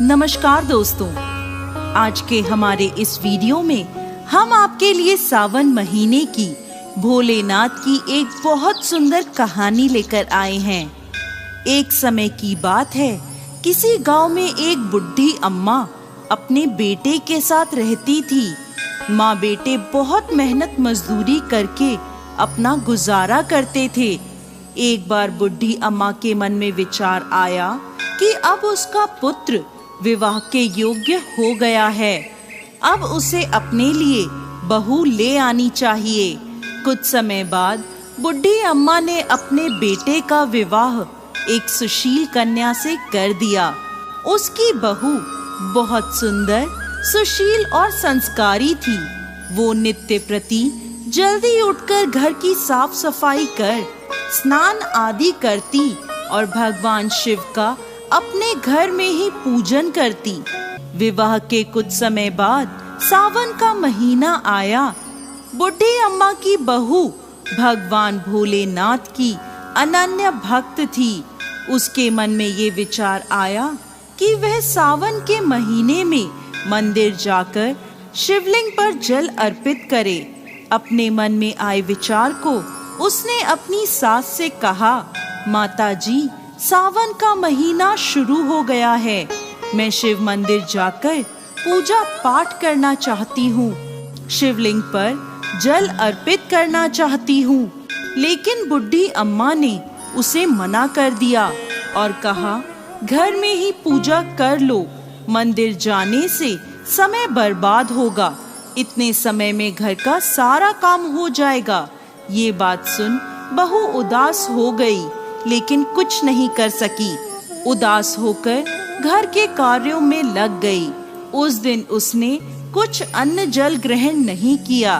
नमस्कार दोस्तों, आज के हमारे इस वीडियो में हम आपके लिए सावन महीने की भोलेनाथ की एक बहुत सुंदर कहानी लेकर आए हैं। एक समय की बात है, किसी गांव में एक बुढ़ी अम्मा अपने बेटे के साथ रहती थी। माँ बेटे बहुत मेहनत मजदूरी करके अपना गुजारा करते थे। एक बार बुढ़ी अम्मा के मन में विचार आया कि अब उसका पुत्र विवाह के योग्य हो गया है, अब उसे अपने लिए बहू ले आनी चाहिए। कुछ समय बाद बुढ़ी अम्मा ने अपने बेटे का विवाह एक सुशील कन्या से कर दिया। उसकी बहू बहुत सुंदर, सुशील और संस्कारी थी। वो नित्य प्रति जल्दी उठकर घर की साफ सफाई कर स्नान आदि करती और भगवान शिव का अपने घर में ही पूजन करती। विवाह के कुछ समय बाद सावन का महीना आया। बुढ़ी अम्मा की बहू भगवान भोलेनाथ की अनन्य भक्त थी। उसके मन में ये विचार आया कि वह सावन के महीने में मंदिर जाकर शिवलिंग पर जल अर्पित करे। अपने मन में आए विचार को उसने अपनी सास से कहा, माता जी, सावन का महीना शुरू हो गया है, मैं शिव मंदिर जाकर पूजा पाठ करना चाहती हूँ, शिवलिंग पर जल अर्पित करना चाहती हूँ। लेकिन बुढ़ी अम्मा ने उसे मना कर दिया और कहा, घर में ही पूजा कर लो, मंदिर जाने से समय बर्बाद होगा, इतने समय में घर का सारा काम हो जाएगा। ये बात सुन बहू उदास हो गई, लेकिन कुछ नहीं कर सकी। उदास होकर घर के कार्यों में लग गई। उस दिन उसने कुछ अन्न जल ग्रहण नहीं किया।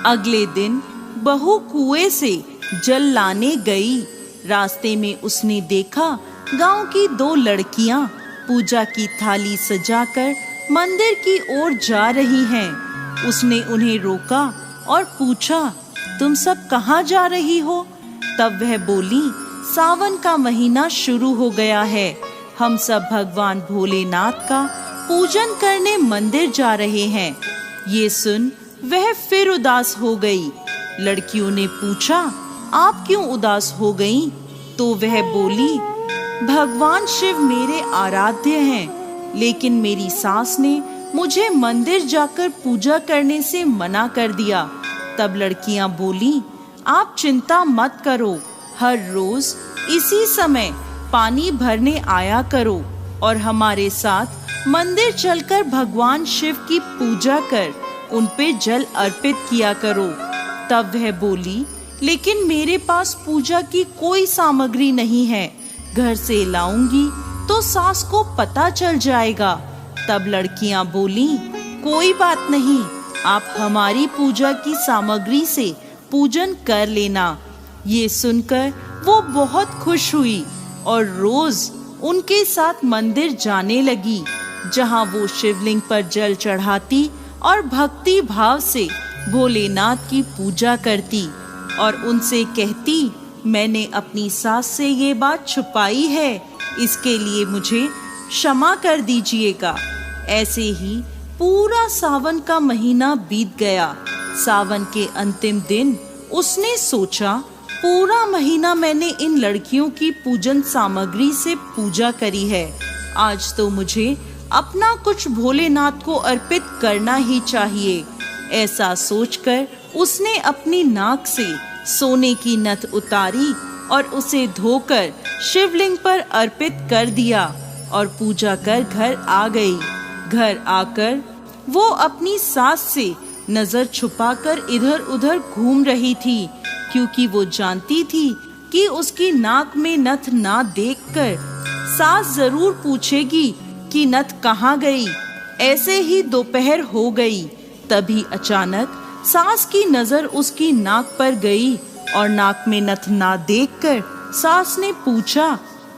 अगले दिन बहू कुएं से जल लाने गई। रास्ते में उसने देखा गांव की दो लड़कियां पूजा की थाली सजाकर मंदिर की ओर जा रही हैं। उसने उन्हें रोका और पूछा, तुम सब कहाँ जा रही हो? तब वह बोली, सावन का महीना शुरू हो गया है, हम सब भगवान भोलेनाथ का पूजन करने मंदिर जा रहे हैं। ये सुन वह फिर उदास हो गई। लड़कियों ने पूछा, आप क्यों उदास हो गईं? तो वह बोली, भगवान शिव मेरे आराध्य हैं, लेकिन मेरी सास ने मुझे मंदिर जाकर पूजा करने से मना कर दिया। तब लड़कियां बोली, आप चिंता मत करो, हर रोज इसी समय पानी भरने आया करो और हमारे साथ मंदिर चलकर भगवान शिव की पूजा कर उन पे जल अर्पित किया करो। तब वह बोली, लेकिन मेरे पास पूजा की कोई सामग्री नहीं है, घर से लाऊंगी तो सास को पता चल जाएगा। तब लड़कियां बोली, कोई बात नहीं, आप हमारी पूजा की सामग्री से पूजन कर लेना। ये सुनकर वो बहुत खुश हुई और रोज उनके साथ मंदिर जाने लगी, जहां वो शिवलिंग पर जल चढ़ाती और भक्ति भाव से भोलेनाथ की पूजा करती और उनसे कहती, मैंने अपनी सास से ये बात छुपाई है, इसके लिए मुझे क्षमा कर दीजिएगा। ऐसे ही पूरा सावन का महीना बीत गया। सावन के अंतिम दिन उसने सोचा, पूरा महीना मैंने इन लड़कियों की पूजन सामग्री से पूजा करी है, आज तो मुझे अपना कुछ भोलेनाथ को अर्पित करना ही चाहिए। ऐसा सोचकर उसने अपनी नाक से सोने की नथ उतारी और उसे धोकर शिवलिंग पर अर्पित कर दिया और पूजा कर घर आ गई। घर आकर वो अपनी सास से नजर छुपाकर इधर उधर घूम रही थी, क्योंकि वो जानती थी कि उसकी नाक में नथ ना देखकर सास जरूर पूछेगी कि नथ कहाँ गई। ऐसे ही दोपहर हो गई। तभी अचानक सास की नजर उसकी नाक पर गई और नाक में नथ ना देखकर सास ने पूछा,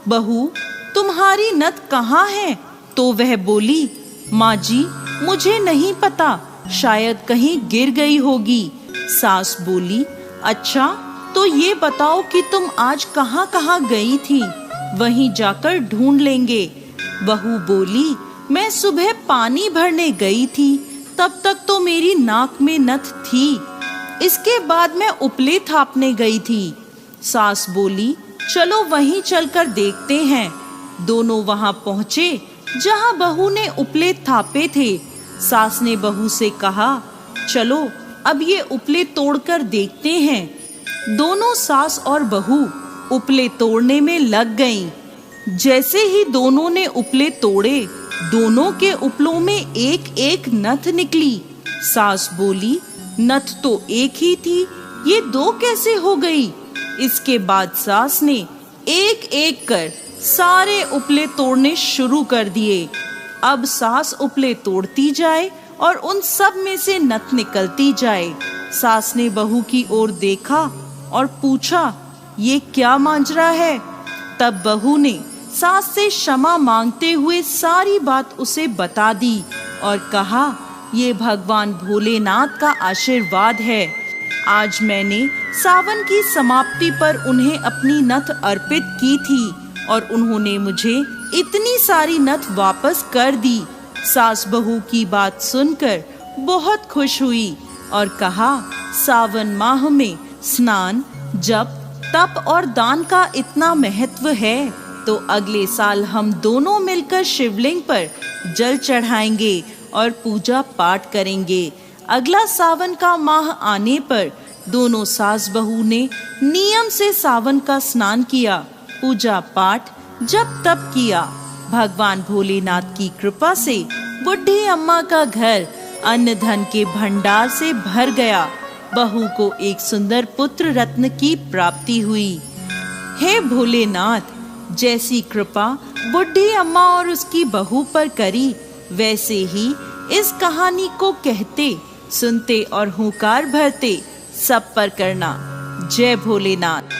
बहू, तुम्हारी नथ कहाँ है? तो वह बोली, माँ जी, मुझे नहीं पता, शायद कहीं गिर गई होगी। सास बोली, अच्छा, तो ये बताओ कि तुम आज कहाँ कहाँ गई थी, वहीं जाकर ढूंढ लेंगे। बहू बोली, मैं सुबह पानी भरने गई थी, तब तक तो मेरी नाक में नथ थी। इसके बाद मैं उपले थापने गई थी। सास बोली, चलो वहीं चलकर देखते हैं। दोनों वहां पहुंचे जहां बहू ने उपले थापे थे। सास ने बहू से कहा, चलो अब ये उपले तोड़कर देखते हैं। दोनों सास और बहू उपले तोड़ने में लग गईं। जैसे ही दोनों ने उपले तोड़े, दोनों के उपलों में एक एक नथ निकली। सास बोली, नथ तो एक ही थी, ये दो कैसे हो गई? इसके बाद सास ने एक एक कर सारे उपले तोड़ने शुरू कर दिए। अब सास उपले तोड़ती जाए और उन सब में से नथ निकलती जाए। सास ने बहू की ओर देखा और पूछा, ये क्या मांजरा है? तब बहू ने सास से क्षमा मांगते हुए सारी बात उसे बता दी और कहा, ये भगवान भोलेनाथ का आशीर्वाद है। आज मैंने सावन की समाप्ति पर उन्हें अपनी नथ अर्पित की थी और उन्होंने मुझे इतनी सारी नथ वापस कर दी। सास बहू की बात सुनकर बहुत खुश हुई और कहा, सावन माह में स्नान, जप, तप और दान का इतना महत्व है तो अगले साल हम दोनों मिलकर शिवलिंग पर जल चढ़ाएंगे और पूजा पाठ करेंगे। अगला सावन का माह आने पर दोनों सास बहू ने नियम से सावन का स्नान किया, पूजा पाठ, जप तप किया। भगवान भोलेनाथ की कृपा से बुढ़ी अम्मा का घर अन्न धन के भंडार से भर गया। बहू को एक सुंदर पुत्र रत्न की प्राप्ति हुई। हे भोलेनाथ, जैसी कृपा बुढ़ी अम्मा और उसकी बहू पर करी, वैसे ही इस कहानी को कहते, सुनते और हुंकार भरते सब पर करना। जय भोलेनाथ।